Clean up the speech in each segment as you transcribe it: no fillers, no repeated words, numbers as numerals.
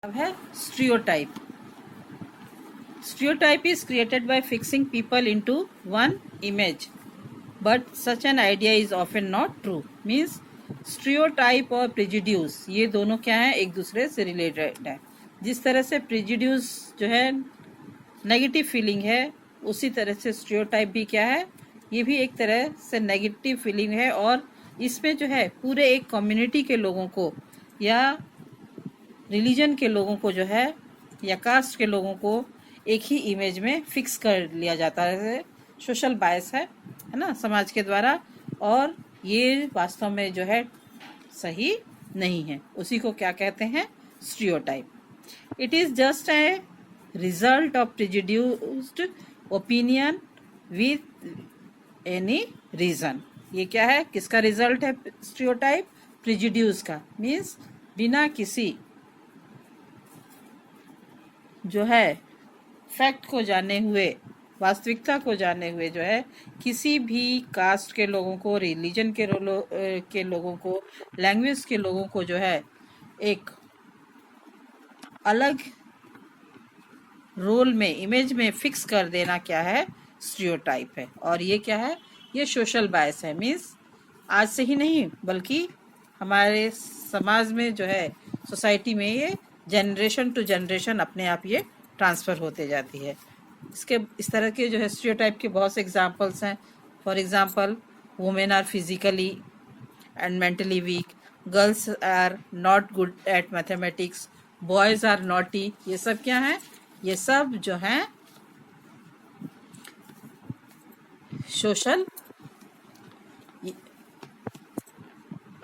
अब है stereotype. Stereotype is created by fixing people into one image, but such an idea is often not true. Means stereotype और prejudice ये दोनों क्या है, एक दूसरे से रिलेटेड है. जिस तरह से prejudice जो है नेगेटिव फीलिंग है, उसी तरह से stereotype भी क्या है, ये भी एक तरह से नेगेटिव फीलिंग है. और इसमें जो है पूरे एक कम्युनिटी के लोगों को या रिलीजन के लोगों को जो है या कास्ट के लोगों को एक ही इमेज में फिक्स कर लिया जाता है. सोशल बायस है ना, समाज के द्वारा. और ये वास्तव में जो है सही नहीं है. उसी को क्या कहते हैं, stereotype. It is just a result of prejudiced opinion with any reason. ये क्या है, किसका रिजल्ट है स्टीरियोटाइप, प्रिजुड्यूस का. मीन्स बिना किसी जो है फैक्ट को जाने हुए, वास्तविकता को जाने हुए जो है किसी भी कास्ट के लोगों को, रिलीजन के लोगों को, लैंग्वेज के लोगों को जो है एक अलग रोल में, इमेज में फिक्स कर देना क्या है, स्टीरियोटाइप है. और ये क्या है, ये सोशल बायस है. मीन्स आज से ही नहीं बल्कि हमारे समाज में जो है, सोसाइटी में ये जनरेशन टू जनरेशन अपने आप ये ट्रांसफ़र होते जाती है. इसके इस तरह के जो है स्टीरियोटाइप के बहुत से एग्जांपल्स हैं. For example, women are physically and mentally weak, girls are not good at mathematics, boys are naughty. ये सब क्या है, ये सब जो हैं सोशल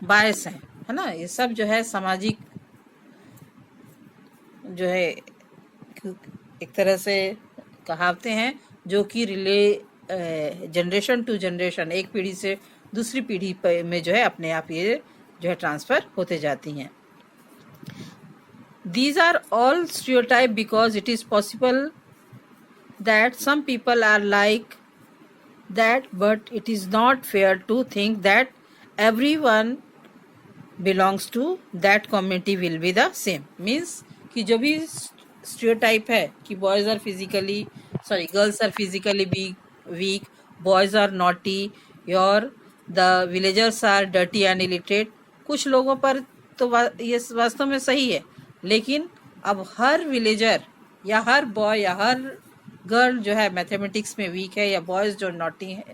बायस है ना. ये सब जो है सामाजिक जो है एक तरह से कहावतें हैं जो कि जनरेशन टू जनरेशन, एक पीढ़ी से दूसरी पीढ़ी में जो है अपने आप ये जो है ट्रांसफ़र होते जाती हैं. These are all stereotype because it is possible that some people are like that, but it is not fair to think that everyone belongs to that community will be the same. Means कि जो भी stereotype है कि boys are physically girls are physically weak, boys are naughty, और the villagers are dirty and illiterate. कुछ लोगों पर तो ये वास्तव में सही है, लेकिन अब हर विलेजर या हर बॉय या हर गर्ल जो है मैथमेटिक्स में वीक है, या बॉयज़ जो नॉटी है,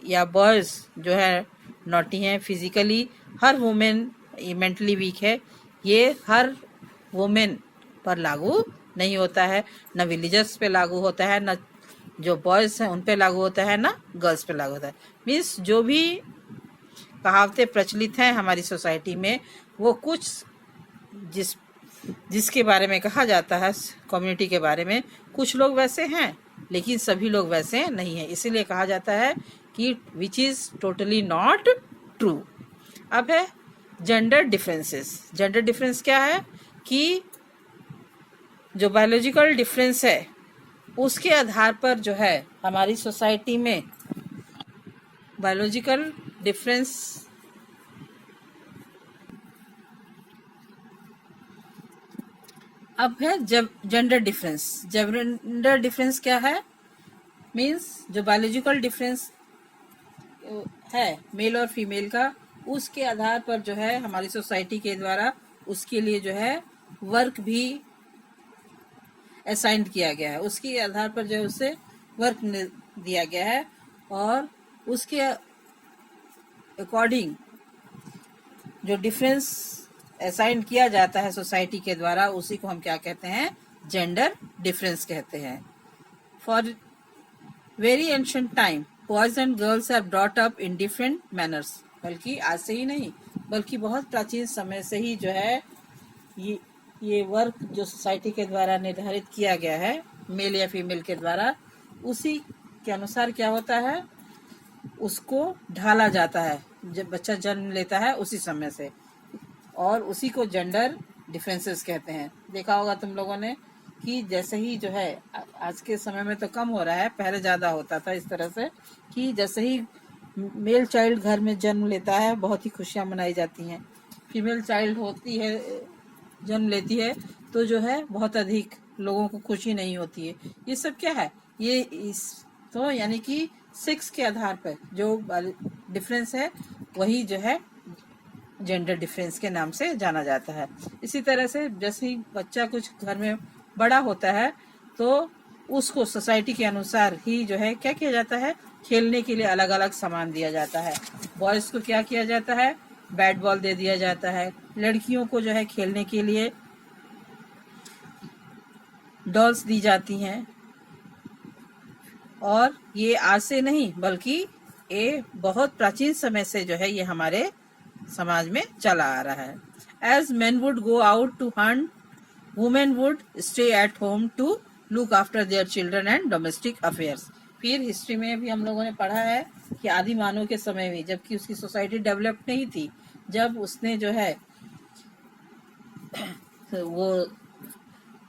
या बॉयज़ जो है नॉटी हैं फिजिकली, हर वुमेन मेंटली वीक है, ये हर वुमेन पर लागू नहीं होता है. न विलेजर्स पे लागू होता है, न जो बॉयज़ हैं उन पे लागू होता है, ना गर्ल्स पे लागू होता है. मीन्स जो भी कहावतें प्रचलित हैं हमारी सोसाइटी में, वो कुछ जिसके बारे में कहा जाता है कम्युनिटी के बारे में, कुछ लोग वैसे हैं लेकिन सभी लोग वैसे नहीं हैं. इसीलिए कहा जाता है कि which is totally not true. अब है जेंडर डिफरेंसेस. जेंडर डिफरेंस क्या है कि जो बायोलॉजिकल डिफरेंस है उसके आधार पर जो है हमारी सोसाइटी में बायोलॉजिकल डिफरेंस अब है जब जेंडर डिफरेंस. जेंडर डिफरेंस क्या है, मीन्स जो बायोलॉजिकल डिफरेंस है मेल और फीमेल का, उसके आधार पर जो है हमारी सोसाइटी के द्वारा उसके लिए जो है वर्क भी असाइन किया गया है. उसके आधार पर जो है उसे वर्क दिया गया है, और उसके अकॉर्डिंग जो डिफरेंस असाइन किया जाता है सोसाइटी के द्वारा, उसी को हम क्या कहते हैं, जेंडर डिफरेंस कहते हैं. For very ancient time boys and girls are brought up in different manners. बल्कि आज से ही नहीं बल्कि बहुत प्राचीन समय से ही जो है ये वर्क जो सोसाइटी के द्वारा निर्धारित किया गया है मेल या फीमेल के द्वारा, उसी के अनुसार क्या होता है, उसको ढाला जाता है जब बच्चा जन्म लेता है उसी समय से, और उसी को जेंडर डिफरेंसेस कहते हैं. देखा होगा तुम लोगों ने कि जैसे ही जो है आज के समय में तो कम हो रहा है, पहले ज़्यादा होता था इस तरह से कि जैसे ही मेल चाइल्ड घर में जन्म लेता है बहुत ही खुशियाँ मनाई जाती हैं. फीमेल चाइल्ड होती है जन्म लेती है तो जो है बहुत अधिक लोगों को खुशी नहीं होती है। ये सब क्या है, ये इस तो यानी कि सेक्स के आधार पर जो डिफरेंस है वही जो है जेंडर डिफरेंस के नाम से जाना जाता है। इसी तरह से जैसे ही बच्चा कुछ घर में बड़ा होता है तो उसको सोसाइटी के अनुसार ही जो है क्या किया जाता है, खेलने के लिए अलग अलग सामान दिया जाता है। बॉयज को क्या किया जाता है, बैट बॉल दे दिया जाता है। लड़कियों को जो है खेलने के लिए डॉल्स दी जाती हैं। और ये आज से नहीं बल्कि ये बहुत प्राचीन समय से जो है ये हमारे समाज में चला आ रहा है। As men would go out to hunt, women would stay at home to look after their children and domestic affairs। फिर हिस्ट्री में भी हम लोगों ने पढ़ा है कि आदि मानव के समय में, जबकि उसकी सोसाइटी डेवलप नहीं थी, जब उसने जो है वो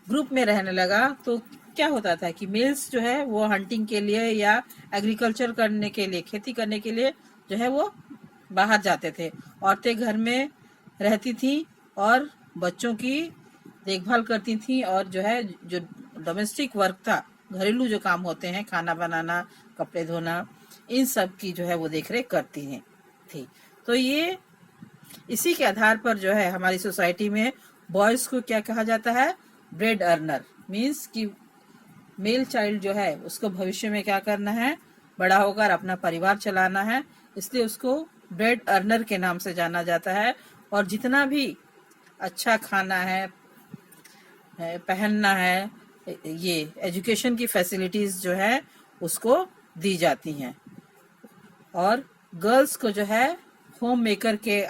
ग्रुप में रहने लगा तो क्या होता था कि मेल्स जो है वो हंटिंग के लिए या एग्रीकल्चर करने के लिए, खेती करने के लिए जो है वो बाहर जाते थे। औरतें घर में रहती थी और बच्चों की देखभाल करती थी और जो है जो डोमेस्टिक वर्क था, घरेलू जो काम होते हैं, खाना बनाना, कपड़े धोना, इन सब की जो है वो देखरेख करती हैं थी। तो ये इसी के आधार पर जो है हमारी सोसाइटी में बॉयज को क्या कहा जाता है, ब्रेड अर्नर। मीन्स कि मेल चाइल्ड जो है उसको भविष्य में क्या करना है, बड़ा होकर अपना परिवार चलाना है, इसलिए उसको ब्रेड अर्नर के नाम से जाना जाता है। और जितना भी अच्छा खाना है, पहनना है, ये एजुकेशन की फैसिलिटीज जो है उसको दी जाती हैं। और गर्ल्स को जो है होम मेकर के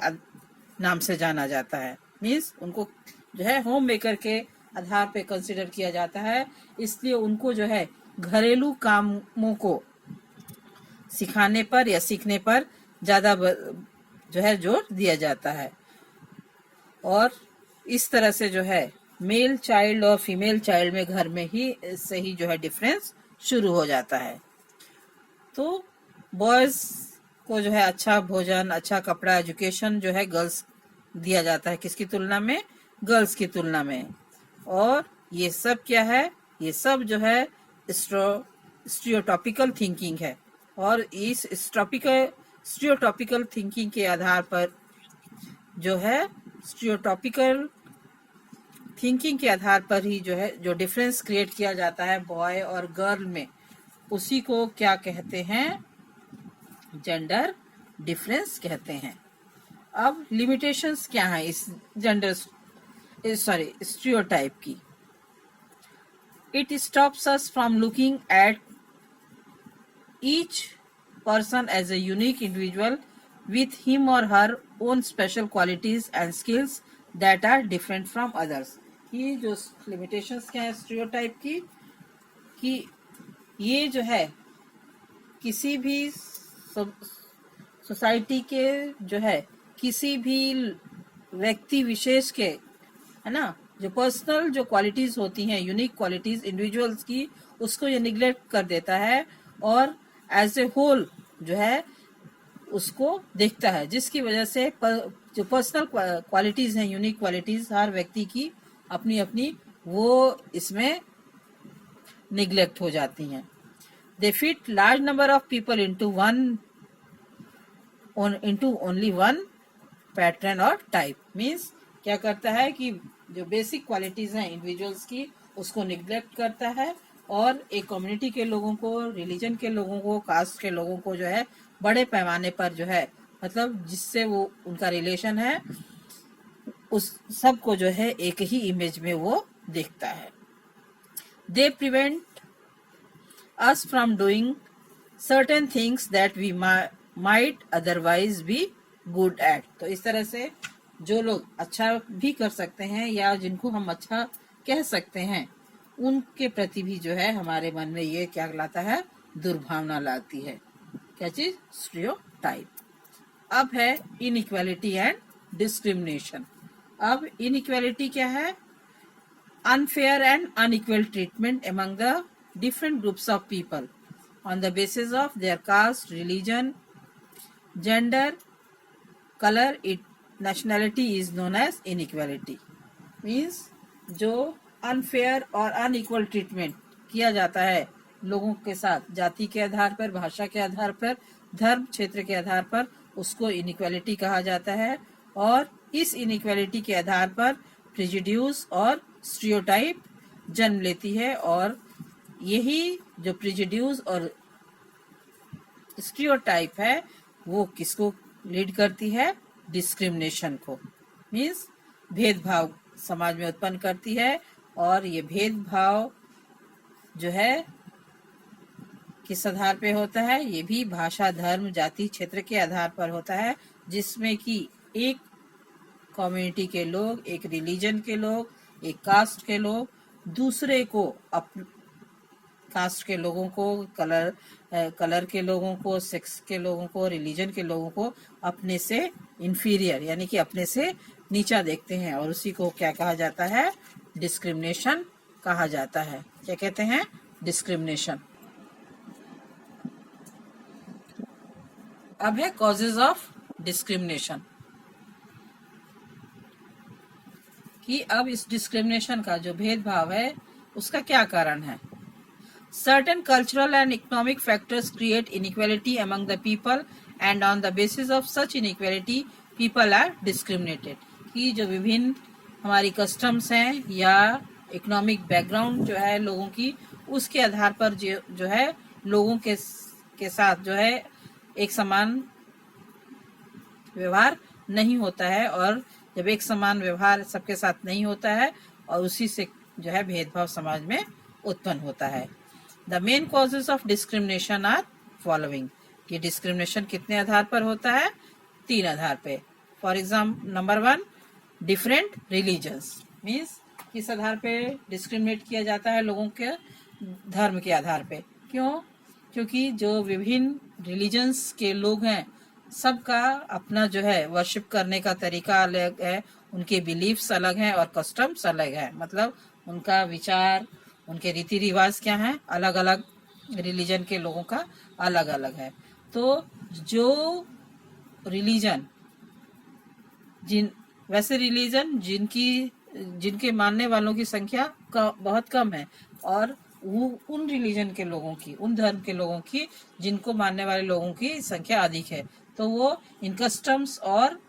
नाम से जाना जाता है। मीन्स उनको जो है होम मेकर के आधार पे कंसिडर किया जाता है, इसलिए उनको जो है घरेलू कामों को सिखाने पर या सीखने पर ज्यादा जो है जोर दिया जाता है। और इस तरह से जो है मेल चाइल्ड और फीमेल चाइल्ड में घर में ही से ही जो है डिफरेंस शुरू हो जाता है। तो बॉयज को जो है अच्छा भोजन, अच्छा कपड़ा, एजुकेशन जो है गर्ल्स दिया जाता है, किसकी तुलना में, गर्ल्स की तुलना में। और ये सब क्या है, ये सब जो है स्टीरियोटॉपिकल थिंकिंग है। और इस स्टीरियोटॉपिकल थिंकिंग के आधार पर जो है स्टीरियोटॉपिकल थिंकिंग के आधार पर ही जो है जो डिफरेंस क्रिएट किया जाता है बॉय और गर्ल में, उसी को क्या कहते हैं, जेंडर डिफरेंस कहते हैं। अब लिमिटेशंस क्या है इस जेंडर स्टीरियोटाइप की। It stops us from looking at each person as a unique individual with him or her own special qualities and skills that are different from others। ये जो limitations क्या है stereotype की, कि ये जो है किसी भी सोसाइटी के जो है किसी भी व्यक्ति विशेष के, है ना, जो पर्सनल जो क्वालिटीज होती हैं, यूनिक क्वालिटीज इंडिविजुअल्स की, उसको ये निग्लेक्ट कर देता है और एज ए होल जो है उसको देखता है, जिसकी वजह से जो पर्सनल क्वालिटीज हैं, यूनिक क्वालिटीज हर व्यक्ति की अपनी अपनी, वो इसमें निग्लेक्ट हो जाती हैं। दे fit large number of people into only one pattern और टाइप। मीन्स क्या करता है कि जो बेसिक क्वालिटीज हैं इंडिविजुअल्स की उसको निग्लेक्ट करता है और एक कम्युनिटी के लोगों को, रिलीजन के लोगों को, कास्ट के लोगों को जो है बड़े पैमाने पर जो है, मतलब जिससे वो उनका रिलेशन है, उस सब को जो है एक ही इमेज में वो देखता है। They prevent us from doing certain things that we might otherwise be good at. तो इस तरह से जो लोग अच्छा भी कर सकते हैं या जिनको हम अच्छा कह सकते हैं, उनके प्रति भी जो है हमारे मन में ये क्या लाता है, दुर्भावना लाती है। क्या चीज, स्टीरियोटाइप। अब है इनइक्वालिटी एंड डिस्क्रिमिनेशन। अब इनइक्वालिटी क्या है, unfair and unequal treatment among the different groups of people on the basis of their caste, religion, gender, color, it nationality is known as inequality। Means जो unfair और unequal treatment किया जाता है लोगों के साथ, जाति के आधार पर, भाषा के आधार पर, धर्म क्षेत्र के आधार पर, उसको इनइक्वालिटी कहा जाता है। और इस इनइक्वालिटी के आधार पर प्रिजुड्यूस और स्टीरियोटाइप जन्म लेती है, और यही जो प्रिजुड्यूस और स्टीरियोटाइप है वो किसको लीड करती है? डिस्क्रिमिनेशन को, मीन्स भेदभाव समाज में उत्पन्न करती है। और ये भेदभाव जो है किस आधार पे होता है? ये भी भाषा, धर्म, जाति, क्षेत्र के आधार पर होता है, जिसमें कि एक कम्युनिटी के लोग, एक रिलीजन के लोग, एक कास्ट के लोग दूसरे को कास्ट के लोगों को, कलर के लोगों को, सेक्स के लोगों को, रिलीजन के लोगों को अपने से इंफीरियर यानी कि अपने से नीचा देखते हैं, और उसी को क्या कहा जाता है? डिस्क्रिमिनेशन कहा जाता है। क्या कहते हैं? डिस्क्रिमिनेशन। अब है कॉजेज ऑफ डिस्क्रिमिनेशन, कि अब इस डिस्क्रिमिनेशन का जो भेदभाव है उसका क्या कारण है। Certain cultural and economic factors create inequality among the people, and on the basis of such inequality people are discriminated। कि जो विभिन्न हमारी कस्टम्स हैं या इकोनॉमिक बैकग्राउंड जो है लोगों की, उसके आधार पर जो है लोगों के साथ जो है एक समान व्यवहार नहीं होता है, और जब एक समान व्यवहार सबके साथ नहीं होता है और उसी से जो है भेदभाव समाज में उत्पन्न होता है। The main causes of discrimination are following. ये डिस्क्रिमिनेशन कितने आधार पर होता है? 3 आधार पे। For example, number 1, different religions, means किस आधार पे डिस्क्रिमिनेट किया जाता है? लोगों के धर्म के आधार पे। क्यों? क्योंकि जो विभिन्न रिलीजन्स के लोग हैं सबका अपना जो है वर्शिप करने का तरीका अलग है, उनके बिलीफ्स अलग हैं और कस्टम्स अलग है, मतलब उनका विचार, उनके रीति रिवाज क्या हैं, अलग अलग रिलीजन के लोगों का अलग अलग है। तो जो रिलीजन वैसे रिलीजन जिनके मानने वालों की संख्या बहुत कम है, और वो उन रिलीजन के लोगों की, उन धर्म के लोगों की जिनको मानने वाले लोगों की संख्या अधिक है, तो वो इन कस्टम्स और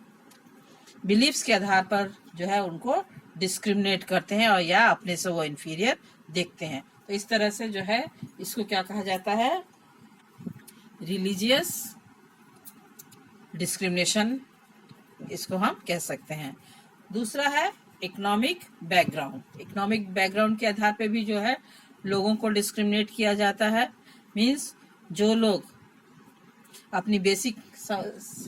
बिलीफ्स के आधार पर जो है उनको डिस्क्रिमिनेट करते हैं, और या अपने से वो इंफीरियर देखते हैं। तो इस तरह से जो है इसको क्या कहा जाता है? रिलीजियस डिस्क्रिमिनेशन इसको हम कह सकते हैं। दूसरा है इकोनॉमिक बैकग्राउंड। इकोनॉमिक बैकग्राउंड के आधार पे भी जो है लोगों को डिस्क्रिमिनेट किया जाता है। मीन्स जो लोग अपनी बेसिक,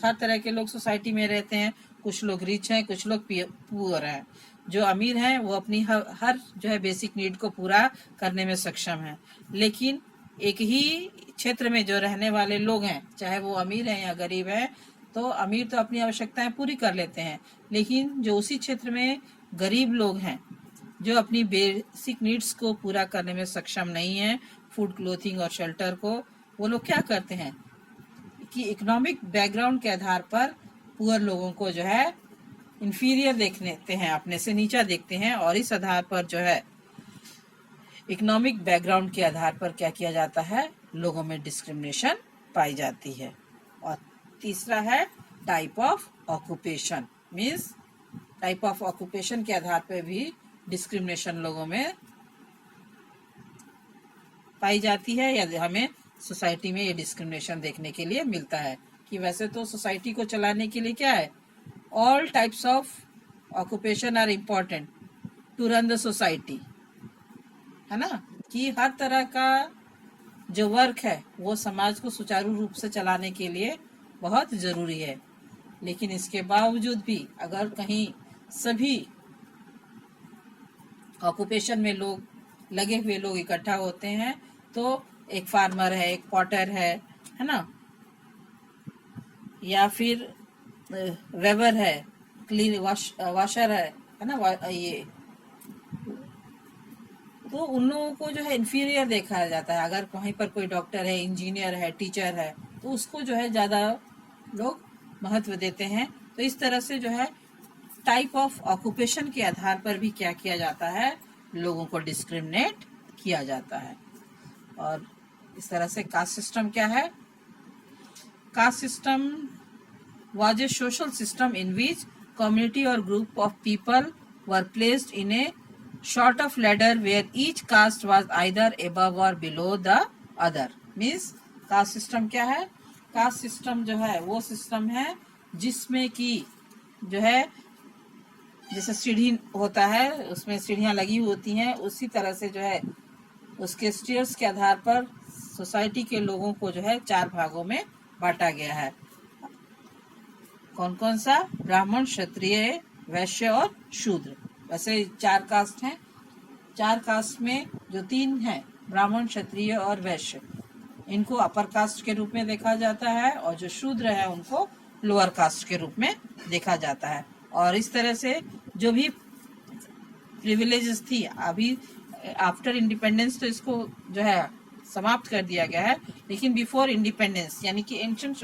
हर तरह के लोग सोसाइटी में रहते हैं, कुछ लोग रिच हैं, कुछ लोग पुअर हैं। जो अमीर हैं वो अपनी हर जो है बेसिक नीड को पूरा करने में सक्षम है, लेकिन एक ही क्षेत्र में जो रहने वाले लोग हैं, चाहे वो अमीर हैं या गरीब हैं, तो अमीर तो अपनी आवश्यकताएं पूरी कर लेते हैं, लेकिन जो उसी क्षेत्र में गरीब लोग हैं जो अपनी बेसिक नीड्स को पूरा करने में सक्षम नहीं है, फूड, क्लोथिंग और शेल्टर को, वो लोग क्या करते हैं कि इकोनॉमिक बैकग्राउंड के आधार पर पुअर लोगों को जो है इंफीरियर देखते हैं, अपने से नीचा देखते हैं, और इस आधार पर जो है इकोनॉमिक बैकग्राउंड के आधार पर क्या किया जाता है? लोगों में डिस्क्रिमिनेशन पाई जाती है। और तीसरा है type of occupation. Means type of occupation के आधार पर भी डिस्क्रिमिनेशन लोगों में पाई जाती है, या हमें सोसाइटी में ये डिस्क्रिमिनेशन देखने के लिए मिलता है। कि वैसे तो सोसाइटी को चलाने के लिए क्या है? All types of occupation are important to run the society, है ना? कि हर तरह का जो वर्क है वो समाज को सुचारू रूप से चलाने के लिए बहुत जरूरी है। लेकिन इसके बावजूद भी अगर कहीं सभी ऑक्यूपेशन में लोग लगे हुए लोग इकट्ठा होते हैं, तो एक फार्मर है, एक पॉटर है ना, या फिर वेवर है, क्लीन वाशर है ना, ये तो उन लोगों को जो है इंफीरियर देखा जाता है। अगर वहीं पर कोई डॉक्टर है, इंजीनियर है, टीचर है, तो उसको जो है ज़्यादा लोग महत्व देते हैं। तो इस तरह से जो है टाइप ऑफ ऑक्यूपेशन के आधार पर भी क्या किया जाता है, लोगों को डिस्क्रिमिनेट किया जाता है। और इस तरह से कास्ट सिस्टम क्या है? Caste system was a social system in which community or group of people were placed in a sort of ladder where each caste was either above or below the other. Means caste system क्या है? caste system जो है वो system है जिसमें कि जो है जैसे सीढ़ी होता है, उसमें सीढ़ियाँ लगी होती हैं, उसी तरह से जो है उसके स्टेयर्स के आधार पर सोसाइटी के लोगों को जो है 4 भागों में बांटा गया है। कौन कौन सा? ब्राह्मण, क्षत्रिय, वैश्य और शूद्र। वैसे 4 कास्ट हैं। 4 कास्ट में जो 3 हैं, ब्राह्मण, क्षत्रिय और वैश्य, इनको अपर कास्ट के रूप में देखा जाता है, और जो शूद्र है उनको लोअर कास्ट के रूप में देखा जाता है। और इस तरह से जो भी प्रिविलेजेस थी, अभी आफ्टर इंडिपेंडेंस तो इसको जो है समाप्त कर दिया गया है, लेकिन बिफोर इंडिपेंडेंस यानी कि एंशिएंट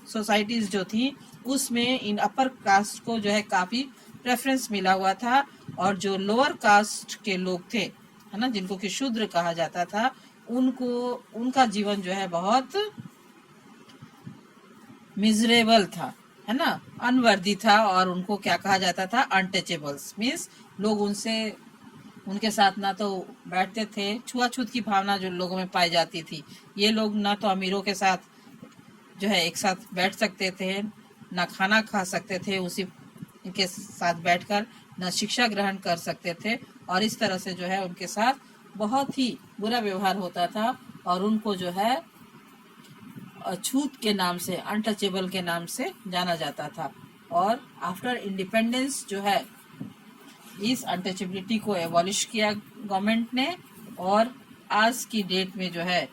सोसाइटीज जो थी उसमें इन अपर कास्ट को जो है काफी प्रेफरेंस मिला हुआ था, और जो लोअर कास्ट के लोग थे, है ना, जिनको कि शूद्र कहा जाता था, उनको उनका जीवन जो है बहुत मिजरेबल था, है ना, अनवर्दी था, और उनको क्या कहा जाता था? अनटचेबल्स। मीन्स लोग उनके साथ ना तो बैठते थे, छुआछूत की भावना जो लोगों में पाई जाती थी। ये लोग ना तो अमीरों के साथ जो है एक साथ बैठ सकते थे, ना खाना खा सकते थे उसी के साथ बैठकर, ना शिक्षा ग्रहण कर सकते थे, और इस तरह से जो है उनके साथ बहुत ही बुरा व्यवहार होता था, और उनको जो है छूत के नाम से, अनटचेबल के नाम से जाना जाता था। और आफ्टर इंडिपेंडेंस जो है इस अनटचेबिलिटी को एबॉलिश किया गवर्नमेंट ने, और आज की डेट में जो है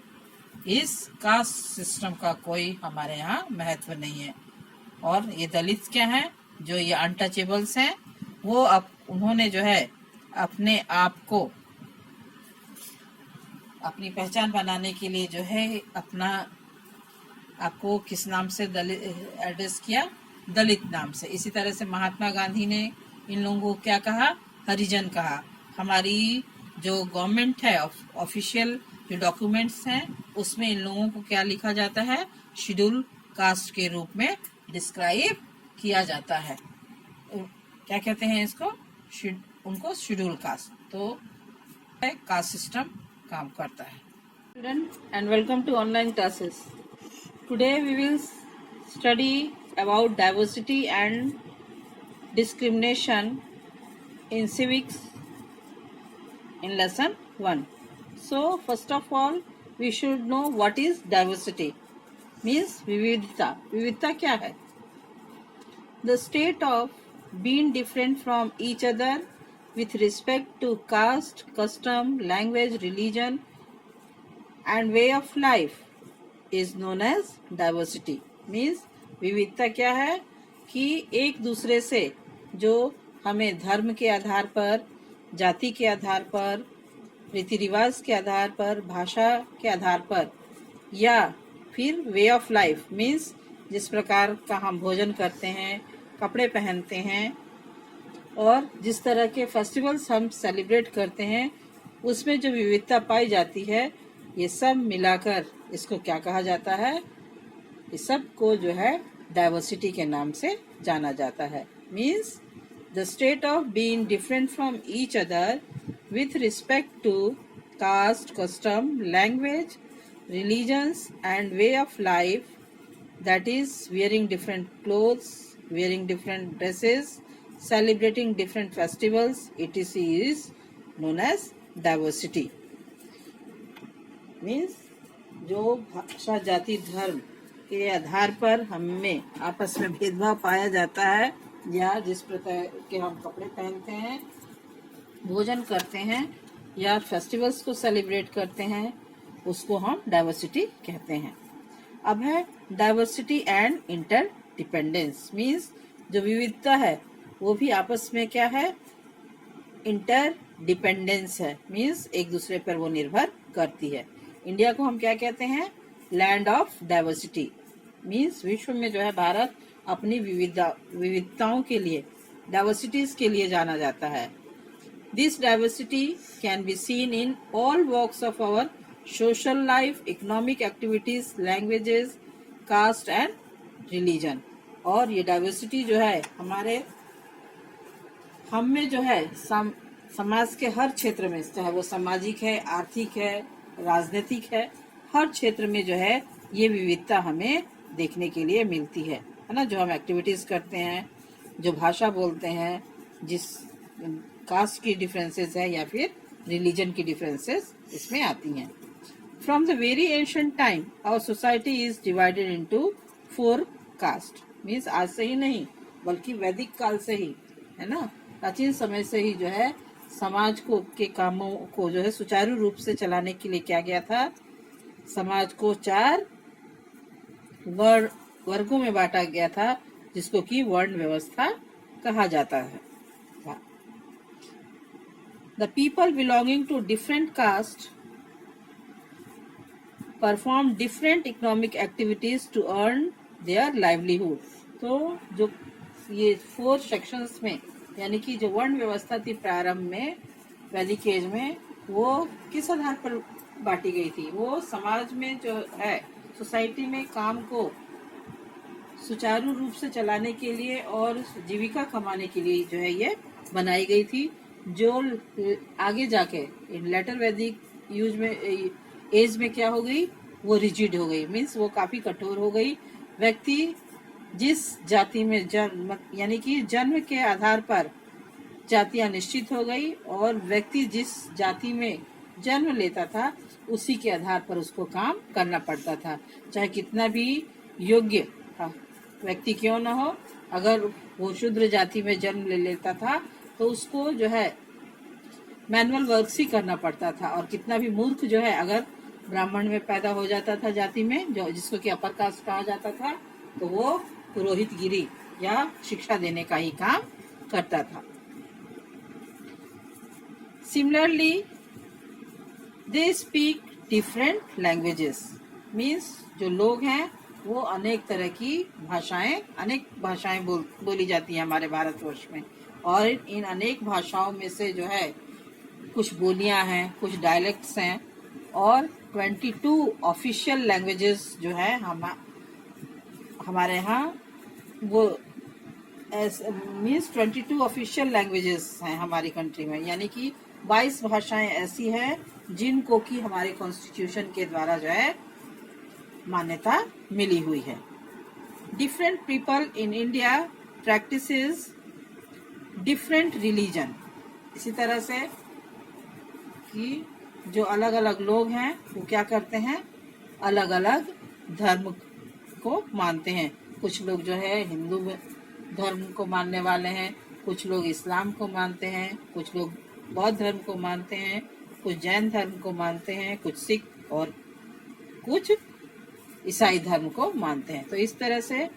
इस कास्ट सिस्टम का कोई हमारे यहाँ महत्व नहीं है। और ये दलित क्या हैं, जो ये अनटचेबल्स हैं, वो अब उन्होंने जो है अपने आप को, अपनी पहचान बनाने के लिए जो है अपना आपको किस नाम से दलित एड्रेस किया? दलित नाम से। इसी तरह से महात्मा गांधी ने इन लोगों को क्या कहा? हरिजन कहा। हमारी जो गवर्नमेंट है, ऑफिशियल जो डॉक्यूमेंट्स हैं, उसमें इन लोगों को क्या लिखा जाता है? शेड्यूल कास्ट के रूप में डिस्क्राइब किया जाता है। क्या कहते हैं इसको? उनको शेड्यूल कास्ट। तो कास्ट सिस्टम काम करता है। Student and welcome to online classes. Today we will study about diversity and discrimination in civics in lesson 1. So first of all we should know what is diversity, means vividta. Vividta क्या है? The state of being different from each other with respect to caste, custom, language, religion and way of life is known as diversity. Means विविधता क्या है कि एक दूसरे से जो हमें धर्म के आधार पर, जाति के आधार पर, रीति रिवाज के आधार पर, भाषा के आधार पर, या फिर वे ऑफ लाइफ, मीन्स जिस प्रकार का हम भोजन करते हैं, कपड़े पहनते हैं, और जिस तरह के फेस्टिवल्स हम सेलिब्रेट करते हैं, उसमें जो विविधता पाई जाती है, ये सब मिलाकर इसको क्या कहा जाता है? इस सब को जो है डाइवर्सिटी के नाम से जाना जाता है। Means the state of being different from each other with respect to caste, custom, language, religions and way of life, that is wearing different clothes, wearing different dresses, celebrating different festivals, etc. is known as diversity. Means जो भाषा, जाति, धर्म के आधार पर हमें आपस में भेदभाव पाया जाता है, या जिस प्रकार के हम कपड़े पहनते हैं, भोजन करते हैं, या फेस्टिवल्स को सेलिब्रेट करते हैं, उसको हम डाइवर्सिटी कहते हैं। अब है डाइवर्सिटी एंड इंटरडिपेंडेंस। मीन्स जो विविधता है वो भी आपस में क्या है? इंटरडिपेंडेंस है। मीन्स एक दूसरे पर वो निर्भर करती है। इंडिया को हम क्या कहते हैं? Land of diversity. मीन्स विश्व में जो है भारत अपनी विविधताओं के लिए डाइवर्सिटीज के लिए जाना जाता है। This diversity can be seen in all walks of our social life, economic activities, languages, caste and religion. और ये डाइवर्सिटी जो है हमारे हम में जो है समाज के हर क्षेत्र में, चाहे वो सामाजिक है, आर्थिक है, राजनीतिक है, हर क्षेत्र में जो है ये विविधता हमें देखने के लिए मिलती है ना। जो हम एक्टिविटीज करते हैं, जो भाषा बोलते हैं, जिस कास्ट की डिफरेंसेस है या फिर रिलीजन की डिफरेंसेस इसमें आती हैं। From the very ancient time our society is divided into 4 caste. Means आज से ही नहीं बल्कि वैदिक काल से ही, है ना, प्राचीन समय से ही जो है समाज को के कामों को जो है सुचारू रूप से चलाने के लिए क्या गया था, समाज को 4 वर्गों में बांटा गया था, जिसको कि वर्ण व्यवस्था कहा जाता है। The people belonging to different caste perform different economic activities to earn their livelihood. तो जो ये 4 सेक्शंस में, यानी कि जो वर्ण व्यवस्था थी प्रारंभ में वैदिक एज में, वो किस आधार पर बांटी गई थी? वो समाज में जो है सोसाइटी में काम को सुचारू रूप से चलाने के लिए और जीविका कमाने के लिए जो है ये बनाई गई थी, जो आगे जाके लेटर वैदिक यूज में एज में क्या हो गई, वो रिजिड हो गई। मीन्स वो काफी कठोर हो गई। व्यक्ति जिस जाति में जन्म, यानी कि जन्म के आधार पर जातियां निश्चित हो गई और व्यक्ति जिस जाति में जन्म लेता था उसी के आधार पर उसको काम करना पड़ता था, चाहे कितना भी योग्य व्यक्ति क्यों न हो। अगर वो शूद्र जाति में जन्म ले लेता था तो उसको जो है मैनुअल वर्क ही करना पड़ता था, और कितना भी मूर्ख जो है अगर ब्राह्मण में पैदा हो जाता था जाति में, जो जिसको कि अपर कास्ट कहा जाता था, तो वो पुरोहितगिरी या शिक्षा देने का ही काम करता था। Similarly they speak different languages. Means जो लोग हैं वो अनेक तरह की अनेक भाषाएं बोली जाती हैं हमारे भारतवर्ष में, और इन अनेक भाषाओं में से जो है कुछ बोलियां हैं, कुछ डायलेक्ट्स हैं, और 22 ऑफिशियल लैंग्वेजेस जो है हमारे यहाँ वो मीन्स 22 ऑफिशियल लैंग्वेजेस हैं हमारी कंट्री में, यानी कि 22 भाषाएं ऐसी हैं जिनको कि हमारे कॉन्स्टिट्यूशन के द्वारा जो है मान्यता मिली हुई है। Different people in India practices different religion. इसी तरह से कि जो अलग अलग लोग हैं वो क्या करते हैं, अलग अलग धर्म को मानते हैं। कुछ लोग जो है हिंदू धर्म को मानने वाले हैं, कुछ लोग इस्लाम को मानते हैं, कुछ लोग बौद्ध धर्म को मानते हैं, कुछ जैन धर्म को मानते हैं, कुछ सिख और कुछ ईसाई धर्म को मानते हैं। तो इस तरह से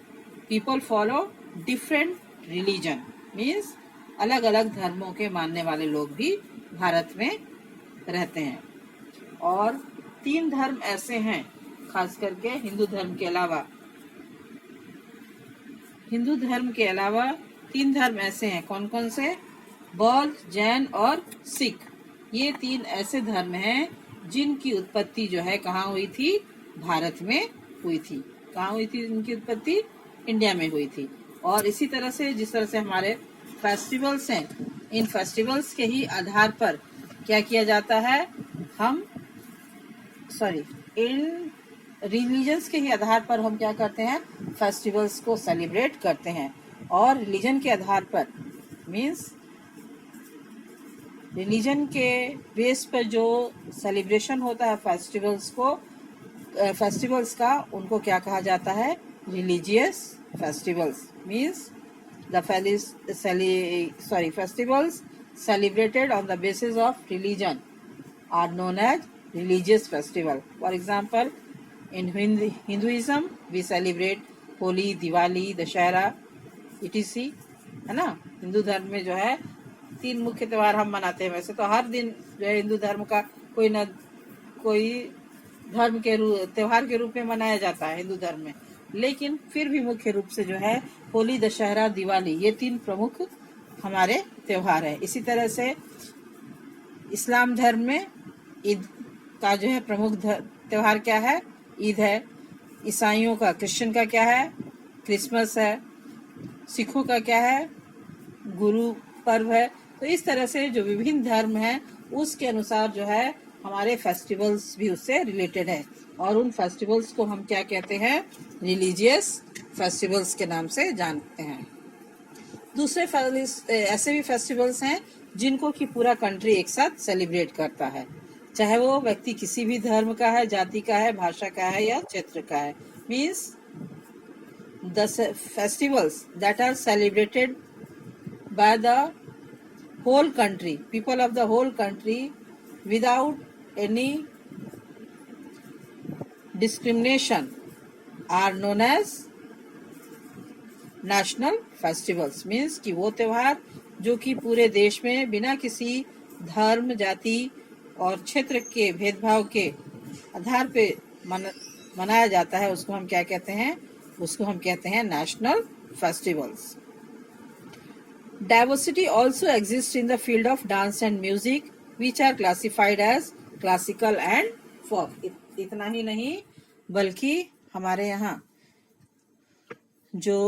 people follow different religion, means अलग अलग धर्मों के मानने वाले लोग भी भारत में रहते हैं। और 3 धर्म ऐसे हैं, खास करके हिंदू धर्म के अलावा 3 धर्म ऐसे हैं। कौन कौन से? बौद्ध, जैन और सिख। ये 3 ऐसे धर्म हैं जिनकी उत्पत्ति जो है कहाँ हुई थी? भारत में हुई थी। कहाँ हुई थी इनकी उत्पत्ति? इंडिया में हुई थी। और इसी तरह से जिस तरह से हमारे फेस्टिवल्स हैं, इन फेस्टिवल्स के ही आधार पर क्या किया जाता है, इन रिलीजन्स के ही आधार पर हम क्या करते हैं, फेस्टिवल्स को सेलिब्रेट करते हैं। और रिलीजन के आधार पर मीन्स रिलीजन के बेस पर जो सेलिब्रेशन होता है फेस्टिवल्स का, उनको क्या कहा जाता है? Religious festivals. Means the festivals celebrated on the basis of religion are known as religious festival. For example, in Hinduism we celebrate Holi, Diwali, Dashera, etc. है ना। हिंदू धर्म में जो है 3 मुख्य त्योहार हम मनाते हैं। वैसे तो हर दिन जो है हिंदू धर्म का कोई न कोई धर्म के त्योहार के रूप में मनाया जाता है हिंदू धर्म में, लेकिन फिर भी मुख्य रूप से जो है होली, दशहरा, दिवाली, ये 3 प्रमुख हमारे त्योहार है। इसी तरह से इस्लाम धर्म में ईद का जो है प्रमुख त्योहार क्या है? ईद है। ईसाइयों का, क्रिश्चियन का क्या है? क्रिसमस है। सिखों का क्या है? गुरु पर्व है। तो इस तरह से जो विभिन्न धर्म है उसके अनुसार जो है हमारे फेस्टिवल्स भी उससे रिलेटेड है, और उन फेस्टिवल्स को हम क्या कहते हैं? रिलीजियस फेस्टिवल्स के नाम से जानते हैं। दूसरे ऐसे भी फेस्टिवल्स हैं जिनको कि पूरा कंट्री एक साथ सेलिब्रेट करता है, चाहे वो व्यक्ति किसी भी धर्म का है, जाति का है, भाषा का है या क्षेत्र का है। Means the festivals that are celebrated by the whole country, people of the whole country without any discrimination are known as national festivals। Means कि वो त्योहार जो कि पूरे देश में बिना किसी धर्म, जाति और क्षेत्र के भेदभाव के आधार पे मनाया जाता है, उसको हम क्या कहते हैं? उसको हम कहते हैं national festivals. Diversity also exists in the field of dance and music, which are classified as classical and folk। इतना ही नहीं बल्कि हमारे यहाँ जो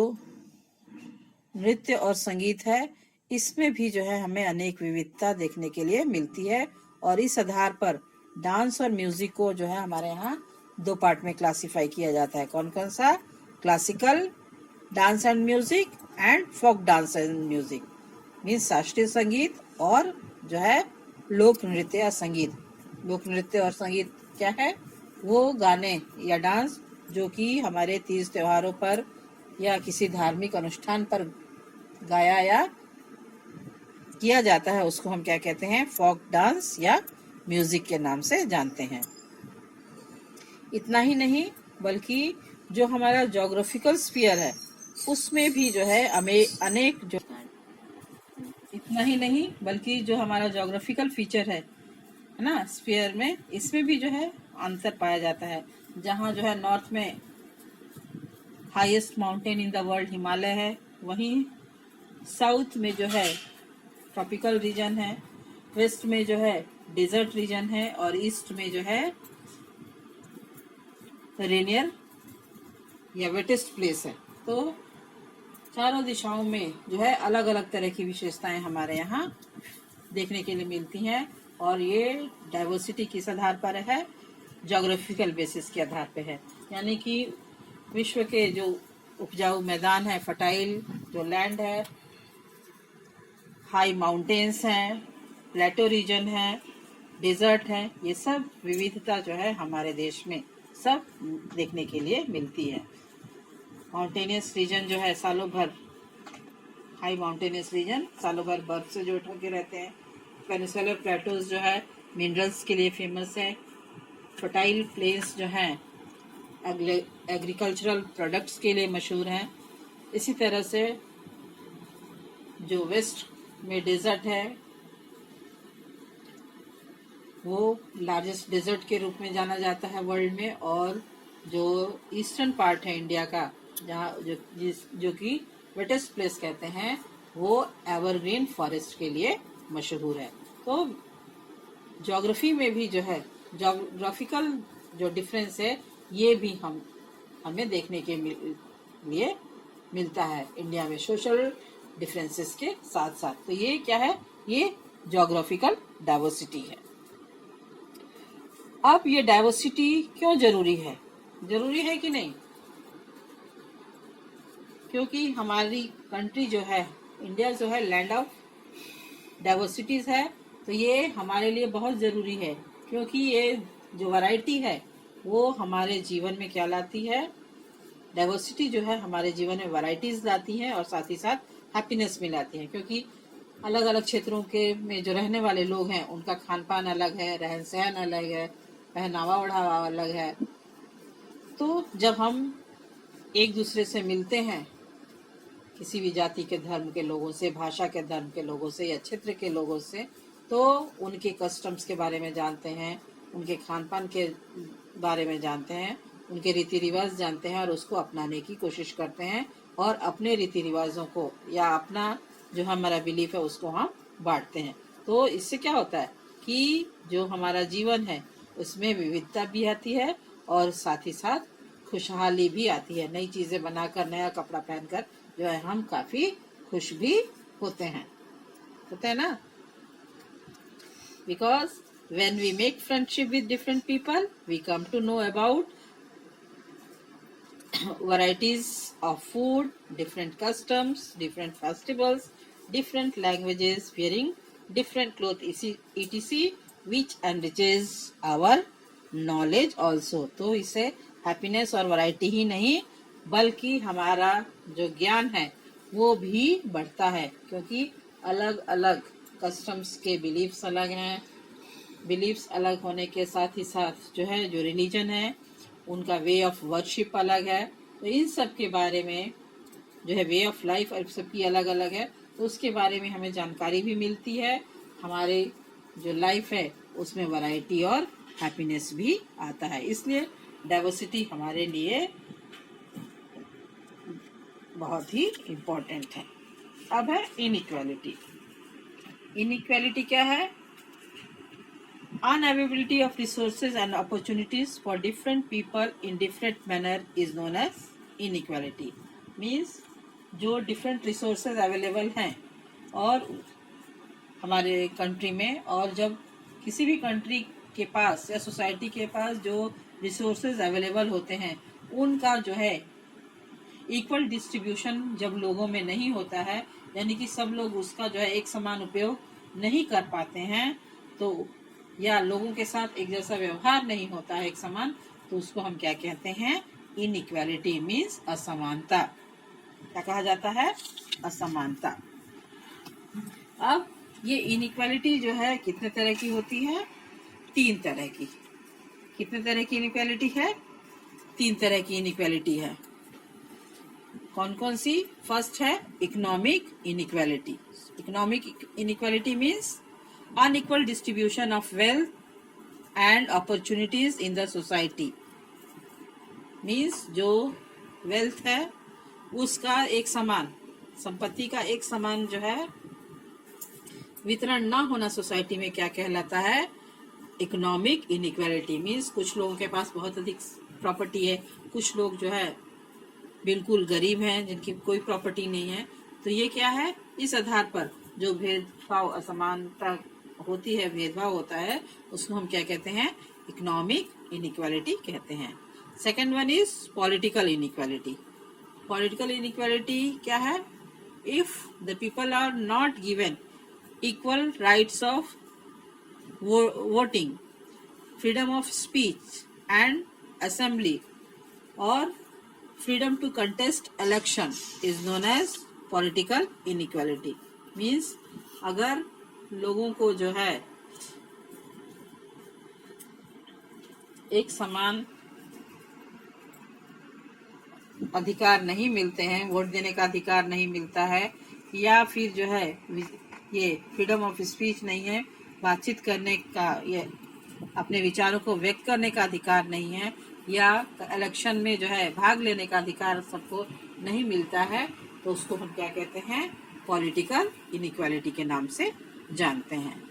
नृत्य और संगीत है इसमें भी जो है हमें अनेक विविधता देखने के लिए मिलती है, और इस आधार पर डांस और म्यूजिक को जो है हमारे यहाँ दो पार्ट में क्लासिफाई किया जाता है। कौन कौन सा? Classical dance and music and folk dance and music. Means शास्त्रीय संगीत और जो है लोक नृत्य या संगीत। लोक नृत्य और संगीत क्या है? वो गाने या डांस जो कि हमारे तीज त्योहारों पर या किसी धार्मिक अनुष्ठान पर गाया या किया जाता है, उसको हम क्या कहते हैं? फोक डांस या म्यूजिक के नाम से जानते हैं। इतना ही नहीं बल्कि जो हमारा ज्योग्राफिकल स्फीयर है उसमें भी जो है अनेक जो इतना ही नहीं बल्कि जो हमारा ज्योग्राफिकल फीचर है ना स्फीयर में, इसमें भी जो है अंतर पाया जाता है। जहाँ जो है नॉर्थ में highest mountain in the world Himalaya है, वहीं साउथ में जो है ट्रॉपिकल रीजन है, वेस्ट में जो है डेजर्ट रीजन है, और ईस्ट में जो है रेनियर या वेटेस्ट प्लेस है। तो चारों दिशाओं में जो है अलग अलग तरह की विशेषताएं हमारे यहाँ देखने के लिए मिलती हैं, और ये डाइवर्सिटी किस आधार पर है? ज्योग्राफिकल बेसिस के आधार पे है। यानी कि विश्व के जो उपजाऊ मैदान है, फर्टाइल जो लैंड है, हाई माउंटेन्स हैं, प्लेटो रीजन है, डेजर्ट है, ये सब विविधता जो है हमारे देश में सब देखने के लिए मिलती है। माउंटेनियस रीजन जो है सालों भर, हाई माउंटेनियस रीजन सालों भर बर्फ से जो ढके रहते हैं। पेनिसुलर प्लेटोज जो है मिनरल्स के लिए फेमस है। फर्टाइल प्लेन्स जो हैं एग्रीकल्चरल प्रोडक्ट्स के लिए मशहूर हैं। इसी तरह से जो वेस्ट में डेजर्ट है वो लार्जेस्ट डेजर्ट के रूप में जाना जाता है वर्ल्ड में, और जो ईस्टर्न पार्ट है इंडिया का जहाँ जो कि वेटेस्ट प्लेस कहते हैं, वो एवरग्रीन फॉरेस्ट के लिए मशहूर है। तो ज्योग्राफी में भी जो है ज्योग्राफिकल जो डिफरेंस है ये भी हमें देखने के लिए मिलता है इंडिया में, सोशल डिफरेंसेस के साथ साथ। तो ये क्या है? ये ज्योग्राफिकल डाइवर्सिटी है। अब ये डाइवर्सिटी क्यों जरूरी है? जरूरी है कि नहीं? क्योंकि हमारी कंट्री जो है इंडिया जो है लैंड ऑफ डाइवर्सिटीज है, तो ये हमारे लिए बहुत ज़रूरी है, क्योंकि ये जो वैरायटी है वो हमारे जीवन में क्या लाती है? डाइवर्सिटी जो है हमारे जीवन में वैरायटीज लाती है और साथ ही साथ हैप्पीनेस भी लाती है, क्योंकि अलग अलग क्षेत्रों के में जो रहने वाले लोग हैं उनका खान पान अलग है, रहन सहन अलग है, पहनावा ओढ़ावा अलग है। तो जब हम एक दूसरे से मिलते हैं, किसी भी जाति के धर्म के लोगों से, भाषा के धर्म के लोगों से या क्षेत्र के लोगों से, तो उनके कस्टम्स के बारे में जानते हैं, उनके खान पान के बारे में जानते हैं, उनके रीति रिवाज जानते हैं और उसको अपनाने की कोशिश करते हैं, और अपने रीति रिवाजों को या अपना जो हमारा बिलीफ है उसको हम बांटते हैं। तो इससे क्या होता है कि जो हमारा जीवन है उसमें विविधता भी आती है और साथ ही साथ खुशहाली भी आती है। नई चीजें बनाकर, नया कपड़ा पहनकर जो है हम काफी खुश भी होते हैं ना। Because when we make friendship with different people, we come to know about varieties of food, different customs, different festivals, different languages, wearing different clothes, etc., which enriches our knowledge also. तो इससे happiness और variety ही नहीं बल्कि हमारा जो ज्ञान है वो भी बढ़ता है, क्योंकि अलग अलग कस्टम्स के बिलीफ्स अलग हैं। बिलीफ्स अलग होने के साथ ही साथ जो है जो रिलीजन है उनका वे ऑफ वर्शिप अलग है। तो इन सब के बारे में जो है वे ऑफ लाइफ सबकी अलग अलग है, तो उसके बारे में हमें जानकारी भी मिलती है। हमारे जो लाइफ है उसमें वैरायटी और हैप्पीनेस भी आता है। इसलिए डाइवर्सिटी हमारे लिए बहुत ही इम्पोर्टेंट है। अब है इनइक्वालिटी। इनइक्वालिटी क्या है? Unavailability of resources and opportunities for different people in different manner is known as inequality. Means जो different resources available हैं और हमारे कंट्री में, और जब किसी भी कंट्री के पास या सोसाइटी के पास जो रिसोर्सेज अवेलेबल होते हैं उनका जो है इक्वल डिस्ट्रीब्यूशन जब लोगों में नहीं होता है, यानी कि सब लोग उसका जो है एक समान उपयोग नहीं कर पाते हैं, तो या लोगों के साथ एक जैसा व्यवहार नहीं होता है एक समान, तो उसको हम क्या कहते हैं? इनइक्वालिटी मीन्स असमानता। क्या कहा जाता है? असमानता। अब ये इनइक्वालिटी जो है कितने तरह की होती है? 3 तरह की। कितने तरह की इनइक्वालिटी है? 3 तरह की इनइक्वालिटी है। कौन कौन सी? फर्स्ट है economic inequality. Economic inequality means unequal distribution of wealth and opportunities in the society. Means जो wealth है उसका एक समान, संपत्ति का एक समान जो है वितरण ना होना सोसाइटी में क्या कहलाता है? Economic inequality. मीन्स कुछ लोगों के पास बहुत अधिक प्रॉपर्टी है, कुछ लोग जो है बिल्कुल गरीब हैं जिनकी कोई प्रॉपर्टी नहीं है। तो ये क्या है? इस आधार पर जो भेदभाव, असमानता होती है, भेदभाव होता है, उसको हम क्या कहते हैं? इकोनॉमिक इनइक्वालिटी कहते हैं। Second one is political inequality. Political inequality क्या है? If the people are not given equal rights of voting, freedom of speech and assembly और freedom to contest election is known as political inequality. Means अगर लोगों को जो है एक समान अधिकार नहीं मिलते हैं, वोट देने का अधिकार नहीं मिलता है, या फिर जो है ये फ्रीडम ऑफ स्पीच नहीं है, बातचीत करने का, ये अपने विचारों को व्यक्त करने का अधिकार नहीं है, या इलेक्शन में जो है भाग लेने का अधिकार सबको नहीं मिलता है, तो उसको हम क्या कहते हैं? पॉलिटिकल इनइक्वालिटी के नाम से जानते हैं।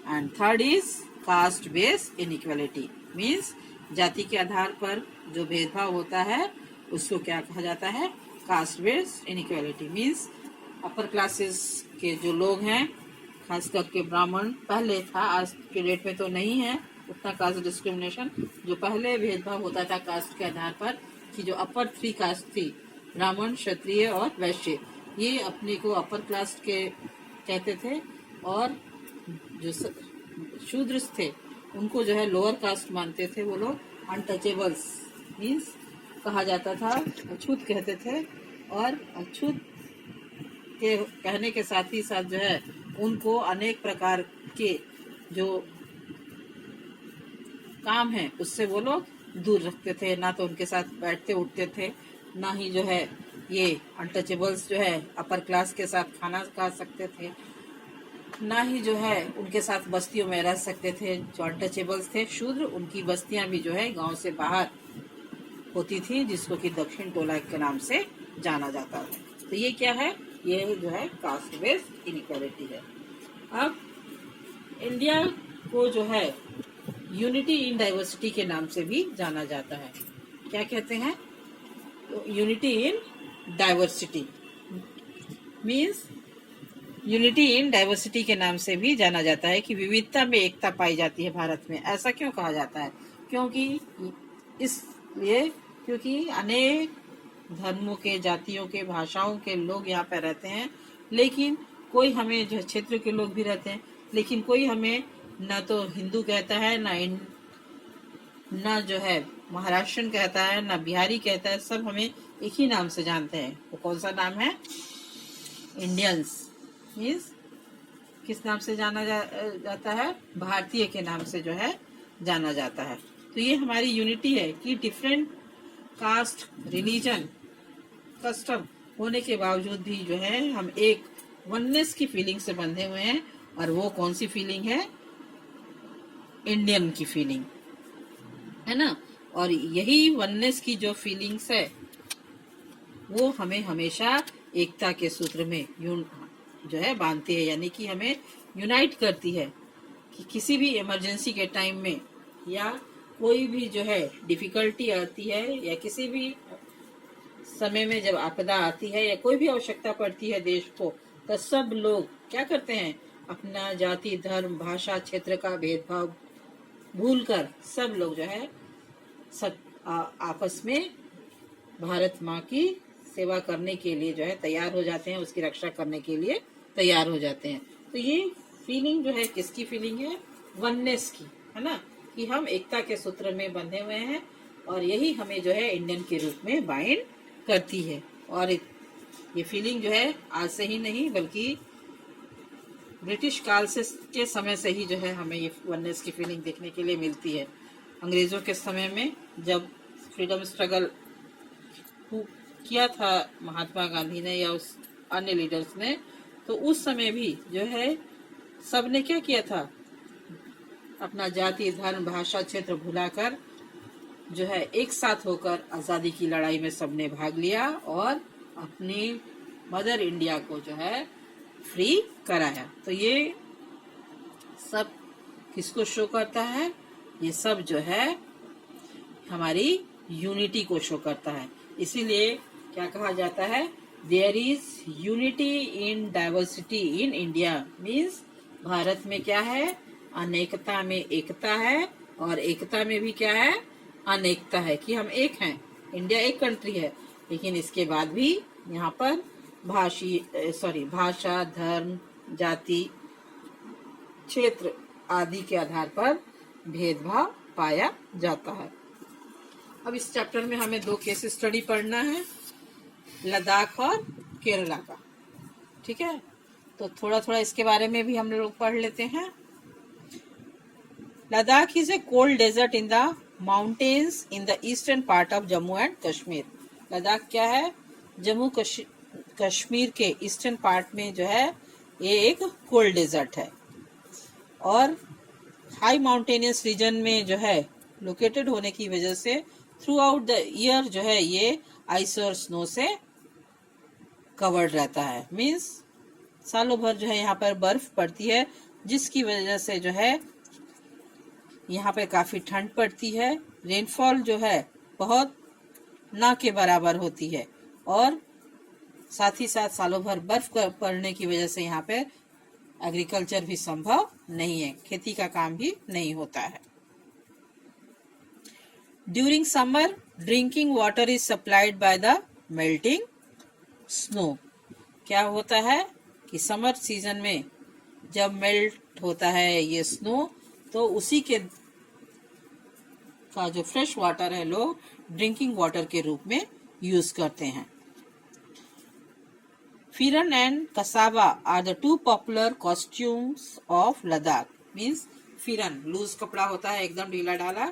And third is caste based inequality. Means जाति के आधार पर जो भेदभाव होता है उसको क्या कहा जाता है? Caste based inequality. Means upper classes के जो लोग हैं, खास करके ब्राह्मण, पहले था, आज के डेट में तो नहीं है उतना कास्ट डिस्क्रिमिनेशन। जो पहले भेदभाव होता था कास्ट के आधार पर कि जो अपर 3 कास्ट थी, ब्राह्मण, क्षत्रिय और वैश्य, ये अपने को अपर क्लास के कहते थे, और जो शूद्र थे उनको जो है लोअर कास्ट मानते थे। वो लोग अनटचेबल्स मीन्स कहा जाता था, अछूत कहते थे, और अछूत के कहने के साथ ही साथ जो है उनको अनेक प्रकार के जो काम है उससे वो लोग दूर रखते थे। ना तो उनके साथ बैठते उठते थे, ना ही जो है ये अनटचेबल्स जो है अपर क्लास के साथ खाना खा सकते थे, ना ही जो है उनके साथ बस्तियों में रह सकते थे। जो अनटचेबल्स थे शूद्र, उनकी बस्तियां भी जो है गांव से बाहर होती थी, जिसको कि दक्षिण टोला के नाम से जाना जाता है। तो ये क्या है? ये जो है कास्ट बेस्ड इनइक्वालिटी है। अब इंडिया को जो है यूनिटी इन डाइवर्सिटी के नाम से भी जाना जाता है। क्या कहते हैं? तो unity in diversity means unity in diversity के नाम से भी जाना जाता है कि विविधता में एकता पाई जाती है भारत में। ऐसा क्यों कहा जाता है? क्योंकि अनेक धर्मों के, जातियों के, भाषाओं के लोग यहाँ पर रहते हैं, लेकिन कोई हमें जो क्षेत्र के लोग भी रहते हैं, लेकिन कोई हमें न तो हिंदू कहता है, न जो है महाराष्ट्रन कहता है, न बिहारी कहता है। सब हमें एक ही नाम से जानते हैं। वो कौन सा नाम है? इंडियंस। मीन्स किस नाम से जाना जाता है? भारतीय के नाम से जो है जाना जाता है। तो ये हमारी यूनिटी है कि डिफरेंट कास्ट, रिलीजन, कस्टम होने के बावजूद भी जो है हम एक वननेस की फीलिंग से बंधे हुए हैं। और वो कौन सी फीलिंग है? इंडियन की फीलिंग है ना। और यही वननेस की जो फीलिंग्स है वो हमें हमेशा एकता के सूत्र में जो है बांधती है, यानी कि हमें यूनाइट करती है कि किसी भी इमरजेंसी के टाइम में या कोई भी जो है डिफिकल्टी आती है या किसी भी समय में जब आपदा आती है या कोई भी आवश्यकता पड़ती है देश को, तो सब लोग क्या करते हैं? अपना जाति, धर्म, भाषा, क्षेत्र का भेदभाव भूलकर सब लोग जो है सब आपस में भारत माँ की सेवा करने के लिए जो है तैयार हो जाते हैं, उसकी रक्षा करने के लिए तैयार हो जाते हैं। तो ये फीलिंग जो है किसकी फीलिंग है? वननेस की, है ना, कि हम एकता के सूत्र में बंधे हुए हैं और यही हमें जो है इंडियन के रूप में बाइंड करती है। और ये फीलिंग जो है आज से ही नहीं बल्कि ब्रिटिश काल से के समय से ही जो है हमें ये वननेस की फीलिंग देखने के लिए मिलती है। अंग्रेजों के समय में जब फ्रीडम स्ट्रगल किया था महात्मा गांधी ने या उस अन्य लीडर्स ने, तो उस समय भी जो है सबने क्या किया था? अपना जाति, धर्म, भाषा, क्षेत्र भुलाकर जो है एक साथ होकर आजादी की लड़ाई में सबने भाग लिया और अपनी मदर इंडिया को जो है फ्री कराया। तो ये सब किसको शो करता है? ये सब जो है हमारी यूनिटी को शो करता है। इसीलिए क्या कहा जाता है? There is unity in diversity in India. Means Bharat में क्या है? अनेकता में एकता है और एकता में भी क्या है? अनेकता है, कि हम एक हैं। इंडिया एक कंट्री है, लेकिन इसके बाद भी यहाँ पर भाषा, धर्म, जाति, क्षेत्र आदि के आधार पर भेदभाव पाया जाता है। अब इस चैप्टर में हमें 2 केस स्टडी पढ़ना है, लद्दाख और केरला का। ठीक है, तो थोड़ा थोड़ा इसके बारे में भी हम लोग पढ़ लेते हैं। Ladakh is a cold desert in the mountains in the eastern part of Jammu and Kashmir. Ladakh क्या है? जम्मू कश्मीर के ईस्टर्न पार्ट में जो है ये एक कोल्ड डेजर्ट है और हाई माउंटेनियस रीजन में जो है लोकेटेड होने की वजह से थ्रू आउट द ईयर जो है ये आइस और स्नो से कवर्ड रहता है। मीन्स सालों भर जो है यहाँ पर बर्फ पड़ती है, जिसकी वजह से जो है यहाँ पे काफी ठंड पड़ती है। रेनफॉल जो है बहुत ना के बराबर होती है और साथ ही साथ सालों भर बर्फ पड़ने की वजह से यहाँ पे एग्रीकल्चर भी संभव नहीं है, खेती का काम भी नहीं होता है। During summer drinking water is supplied by the melting snow. क्या होता है कि समर सीजन में जब मेल्ट होता है ये स्नो, तो उसी के का जो फ्रेश वाटर है लोग ड्रिंकिंग वाटर के रूप में यूज करते हैं। Pheran and kasava are the 2 popular costumes of Ladakh. Means pheran loose कपड़ा होता है, एकदम ढीला ढाला,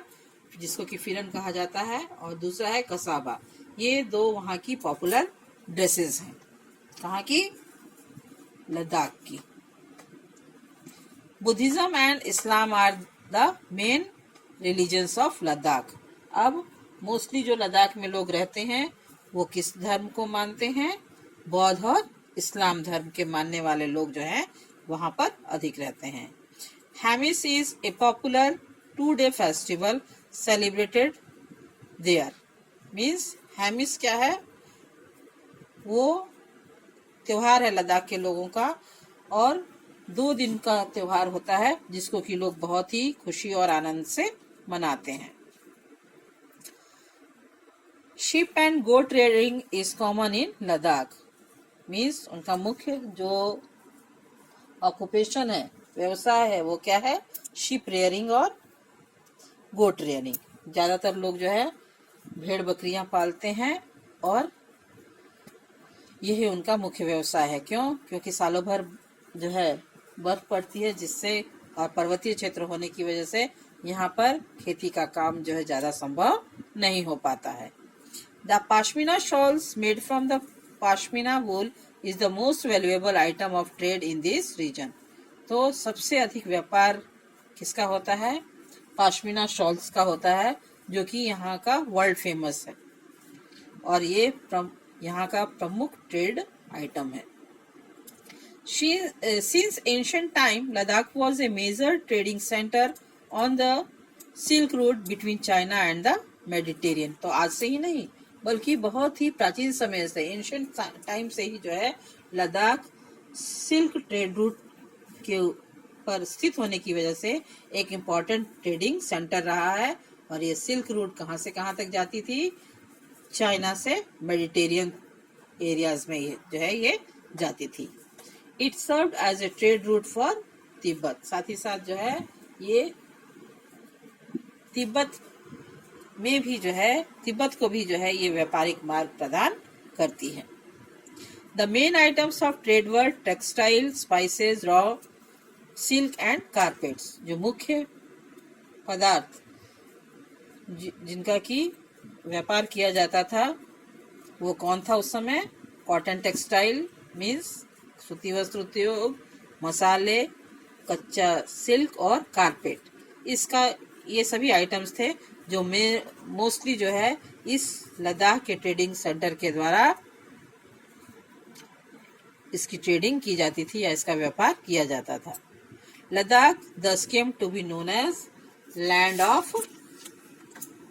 जिसको कि फिरन कहा जाता है, और दूसरा है कसावा। ये 2 वहाँ की पॉपुलर ड्रेसेस हैं। कहाँ की? लद्दाख की। Buddhism and Islam are the main religions of Ladakh. अब मोस्टली जो लद्दाख में लोग रहते हैं वो किस धर्म को मानते हैं? बौद्ध और इस्लाम धर्म के मानने वाले लोग जो हैं वहाँ पर अधिक रहते हैं। Hemis is a popular 2-day festival celebrated there. Means Hemis क्या है, वो त्योहार है लद्दाख के लोगों का, और 2 दिन का त्योहार होता है जिसको कि लोग बहुत ही खुशी और आनंद से मनाते हैं। Sheep and goat trading is common in Ladakh. Means उनका मुख्य जो ऑक्यूपेशन है, व्यवसाय है, वो क्या है, शिप रेयरिंग और गोट रेयरिंग। ज़्यादातर लोग जो है भेड़ बकरियां पालते हैं और यही उनका मुख्य व्यवसाय है। क्यों? क्योंकि सालों भर जो है बर्फ पड़ती है, जिससे और पर्वतीय क्षेत्र होने की वजह से यहाँ पर खेती का काम जो है ज़्यादा संभव नहीं हो पाता है। The pashmina shawls made from the pashmina wool is the most valuable item of trade in this region. तो सबसे अधिक व्यापार किसका होता है? पाशमीना शॉल्स का होता है, जो कि यहाँ का वर्ल्ड फेमस है और ये यहाँ का प्रमुख ट्रेड आइटम है। Since ancient time, Ladakh was a major trading center on the Silk Route between China and the Mediterranean। तो आज से ही नहीं बल्कि बहुत ही प्राचीन समय से, एंशियंट टाइम से ही जो है लद्दाख सिल्क ट्रेड रूट के पर स्थित होने की वजह से एक इम्पॉर्टेंट ट्रेडिंग सेंटर रहा है। और ये सिल्क रूट कहाँ से कहाँ तक जाती थी? चाइना से मेडिटेरियन एरियाज में ये जो है ये जाती थी। It served as a trade route for Tibet. साथ ही साथ जो है ये तिब्बत में भी जो है, तिब्बत को भी जो है ये व्यापारिक मार्ग प्रदान करती है। The main items of trade were textile, spices, raw silk and carpets. जो मुख्य पदार्थ जिनका की व्यापार किया जाता था वो कौन था उस समय? कॉटन टेक्सटाइल मीन्स सूती वस्त्र उद्योग, मसाले, कच्चा सिल्क और कारपेट। इसका ये सभी आइटम्स थे जो मोस्टली जो है इस लद्दाख के ट्रेडिंग सेंटर के द्वारा इसकी ट्रेडिंग की जाती थी या इसका व्यापार किया जाता था। Ladakh thus came to be known as land of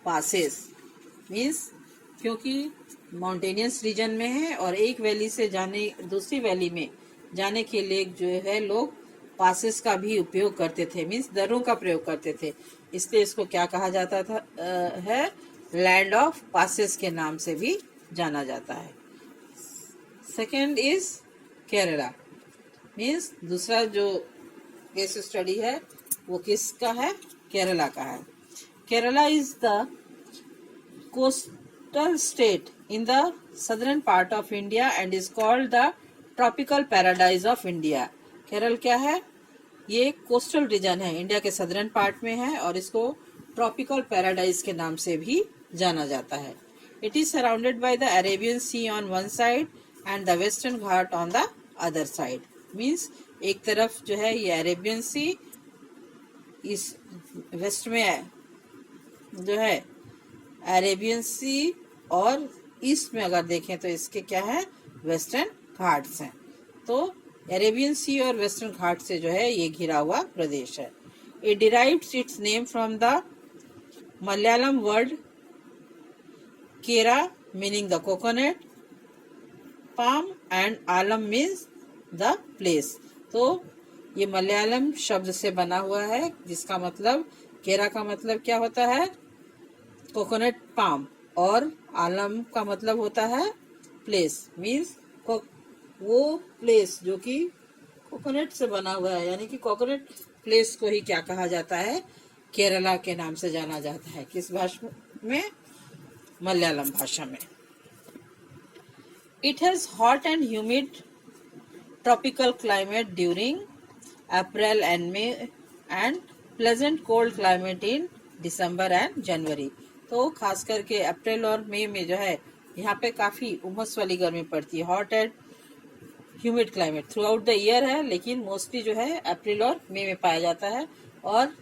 passes. Means क्योंकि माउंटेनियस रीजन में है और एक वैली से दूसरी वैली में जाने के लिए जो है लोग पासेस का भी उपयोग करते थे, मीन्स दरों का प्रयोग करते थे, इसलिए इसको क्या कहा जाता था है लैंड ऑफ पासेस के नाम से भी जाना जाता है। Second is Kerala. मीन्स दूसरा जो केस स्टडी है वो किसका है? केरला का है। Kerala is the coastal state in the southern part of India and is called the tropical paradise of India। Kerala क्या है? ये कोस्टल रीजन है, इंडिया के सदर्न पार्ट में है और इसको ट्रॉपिकल पैराडाइज के नाम से भी जाना जाता है। It is surrounded by the Arabian sea on one side and the western Ghat on the other side. Means एक तरफ जो है ये अरेबियन सी, इस वेस्ट में जो है अरेबियन सी और ईस्ट में अगर देखें तो इसके क्या है? वेस्टर्न घाट्स हैं। तो अरेबियन सी और वेस्टर्न घाट से जो है ये घिरा हुआ प्रदेश है। It derives its name from the Malayalam word kera meaning the coconut, palm and alam means the place. तो ये मलयालम शब्द से बना हुआ है जिसका मतलब, केरा का मतलब क्या होता है? कोकोनट पाम, और आलम का मतलब होता है प्लेस। मीन्स वो प्लेस जो कि कोकोनट से बना हुआ है, यानी कि कोकोनट प्लेस को ही क्या कहा जाता है? केरला के नाम से जाना जाता है। किस भाषा में? मलयालम भाषा में। It has hot and humid tropical climate during April and May and pleasant cold climate in December and January. तो खास करके अप्रैल और मई में जो है यहाँ पे काफी उमस वाली गर्मी पड़ती है। Hot and humid climate through out the year है, लेकिन मोस्टली जो है अप्रैल और मई में पाया जाता है। और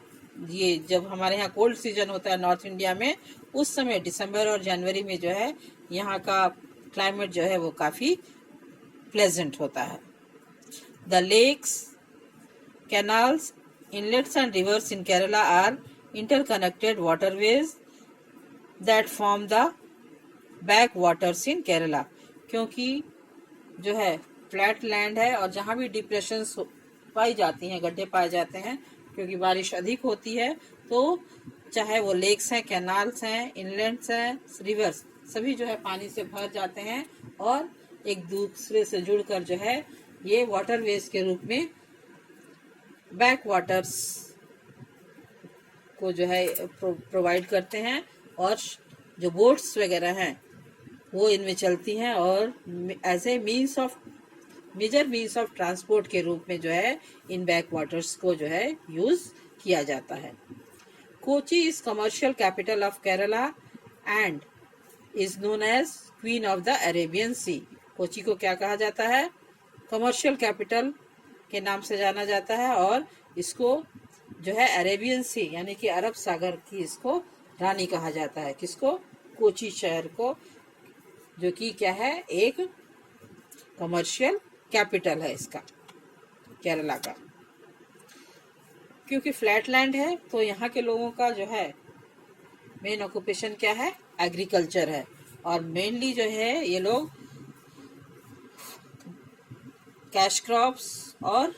ये जब हमारे यहाँ कोल्ड सीजन होता है नॉर्थ इंडिया में, उस समय दिसंबर और जनवरी में जो है यहाँ का क्लाइमेट जो है वो काफी प्लेजेंट होता है। The lakes, canals, inlets and rivers in Kerala are interconnected waterways that form the back waters in Kerala. क्योंकि जो है फ्लैट लैंड है और जहाँ भी डिप्रेशंस पाई जाती हैं, गड्ढे पाए जाते हैं, क्योंकि बारिश अधिक होती है, तो चाहे वो लेक्स हैं, कैनाल्स हैं, इनलेट्स हैं, रिवर्स, सभी जो है पानी से भर जाते हैं और एक दूसरे से जुड़कर जो है ये वाटरवेज के रूप में बैक वाटर्स को जो है प्रोवाइड करते हैं। और जो बोट्स वगैरह हैं वो इनमें चलती हैं और as a major means of transport के रूप में जो है इन बैक वाटर्स को जो है यूज किया जाता है। Kochi is commercial capital of Kerala and is known as queen of the Arabian sea. Kochi को क्या कहा जाता है? कमर्शियल कैपिटल के नाम से जाना जाता है और इसको जो है अरेबियन सी यानी कि अरब सागर की इसको रानी कहा जाता है। किसको? कोची शहर को, जो कि क्या है, एक कमर्शियल कैपिटल है इसका, केरला का। क्योंकि फ्लैट लैंड है तो यहाँ के लोगों का जो है मेन ऑक्यूपेशन क्या है? एग्रीकल्चर है। और मेनली जो है ये लोग कैश क्रॉप्स और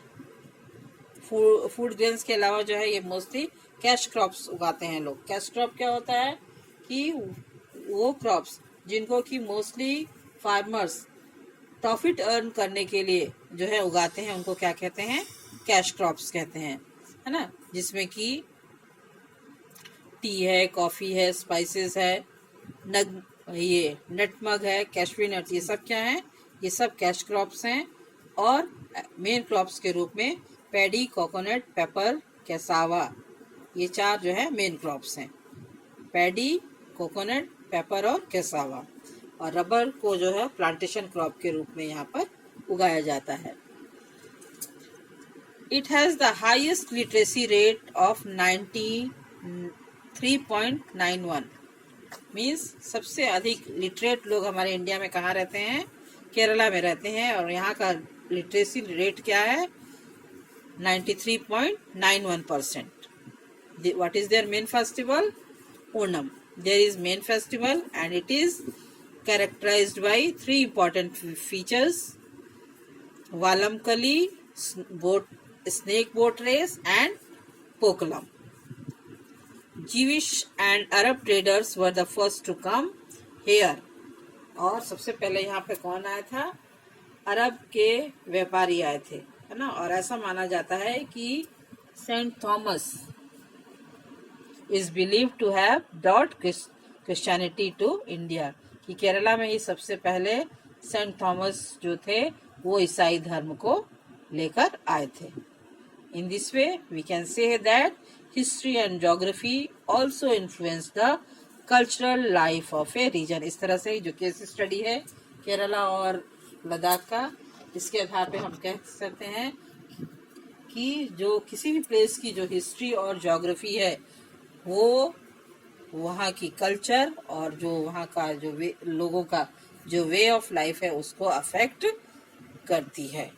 फूड ग्रेन्स के अलावा जो है ये मोस्टली कैश क्रॉप्स उगाते हैं लोग। कैश क्रॉप क्या होता है कि वो क्रॉप्स जिनको कि मोस्टली फार्मर्स प्रॉफिट अर्न करने के लिए जो है उगाते हैं, उनको क्या कहते हैं? कैश क्रॉप्स कहते हैं, है ना। जिसमें कि टी है, कॉफ़ी है, स्पाइसेस है, ये नटमग है, कैशवी नट, ये सब क्या है? ये सब कैश क्रॉप्स हैं। और मेन क्रॉप्स के रूप में पैडी, कोकोनट, पेपर, कैसावा, ये चार जो है मेन क्रॉप्स हैं। पैडी, कोकोनट, पेपर और कैसावा। और रबर को जो है प्लांटेशन क्रॉप के रूप में यहाँ पर उगाया जाता है। It has the highest literacy rate of 93.91। Means सबसे अधिक लिटरेट लोग हमारे इंडिया में कहाँ रहते हैं? केरला में रहते हैं। और यहाँ का लिटरेसी रेट क्या है? 93.91%. What is their main festival? Onam. There is main festival and it is characterized by three important features: Valamkali, snake boat race and Pokalam. Jewish and Arab traders were the first to come here. और सबसे पहले यहाँ पे कौन आया था? अरब के व्यापारी आए थे, है ना। और ऐसा माना जाता है कि Saint Thomas is believed to have brought Christianity to India, कि केरला में ही सबसे पहले सेंट थॉमस जो थे वो ईसाई धर्म को लेकर आए थे। In this way we can say that history and geography also influence the cultural life of a region. इस तरह से जो केस स्टडी है केरला और लद्दाख का, इसके आधार पे हम कह सकते हैं कि जो किसी भी प्लेस की जो हिस्ट्री और ज्योग्राफी है वो वहाँ की कल्चर और जो वहाँ का जो लोगों का जो वे ऑफ लाइफ है उसको अफेक्ट करती है।